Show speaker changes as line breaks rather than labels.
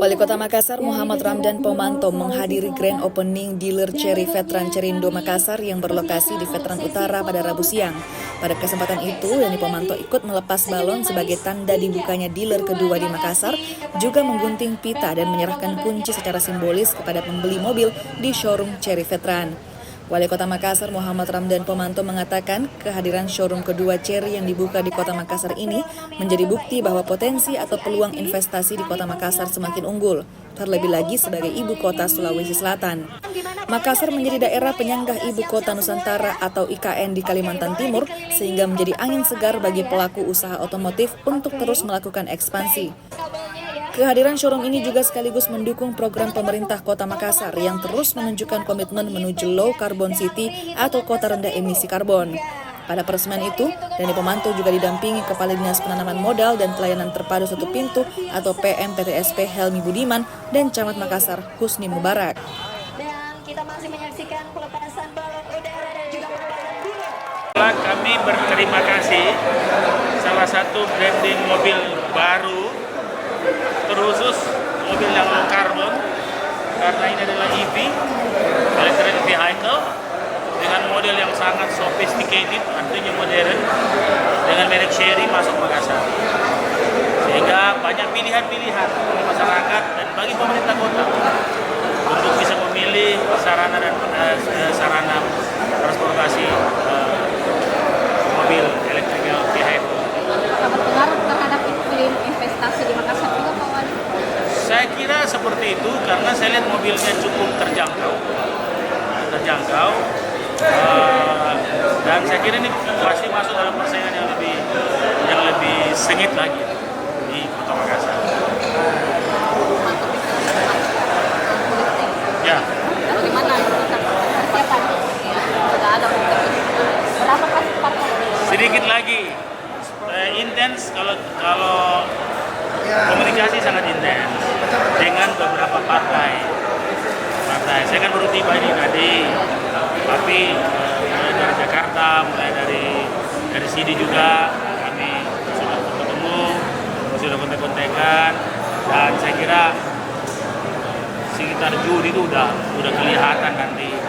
Wali Kota Makassar Muhammad Ramdan Pomanto menghadiri grand opening dealer Cherry Veteran Cerindo Makassar yang berlokasi di Veteran Utara pada Rabu siang. Pada kesempatan itu, Yani Pomanto ikut melepas balon sebagai tanda dibukanya dealer kedua di Makassar, juga menggunting pita dan menyerahkan kunci secara simbolis kepada pembeli mobil di showroom Cherry Veteran. Wali Kota Makassar Muhammad Ramdan Pomanto mengatakan kehadiran showroom kedua Cherry yang dibuka di Kota Makassar ini menjadi bukti bahwa potensi atau peluang investasi di Kota Makassar semakin unggul, terlebih lagi sebagai ibu kota Sulawesi Selatan. Makassar menjadi daerah penyanggah ibu kota Nusantara atau IKN di Kalimantan Timur, sehingga menjadi angin segar bagi pelaku usaha otomotif untuk terus melakukan ekspansi. Kehadiran showroom ini juga sekaligus mendukung program pemerintah Kota Makassar yang terus menunjukkan komitmen menuju low carbon city atau kota rendah emisi karbon. Pada peresmian itu, Yani Pomanto juga didampingi Kepala Dinas Penanaman Modal dan Pelayanan Terpadu Satu Pintu atau PMPTSP Helmi Budiman dan Camat Makassar Husni Mubarak.
Dan kita masih menyaksikan pelepasan balon udara dan juga pelepasan bulan.
Kami berterima kasih salah satu branding mobil baru, terkhusus mobil yang low carbon, karena ini adalah EV, electric vehicle, dengan model yang sangat sophisticated, artinya modern, dengan merek Cherry masuk Makassar. Sehingga banyak pilihan-pilihan bagi masyarakat dan bagi pemerintah kota untuk bisa memilih sarana dan sarana transportasi mobil electric vehicle.
Berpengaruh terhadap iklim investasi di Makassar juga, Pak Wali?
Saya kira seperti itu karena saya lihat mobilnya cukup terjangkau, dan saya kira ini pasti masuk dalam persaingan yang lebih sengit lagi di Kota Makassar. Ya.
Bagaimana persiapan? Sudah ada berapa kali partai?
Sedikit lagi intens kalau komunikasi sangat intens dengan beberapa partai. Saya kan baru tiba ini tadi, tapi mulai dari Jakarta, mulai dari sini juga kami sudah ketemu, sudah kontek-kontekan, dan saya kira sekitar Juni itu udah kelihatan nanti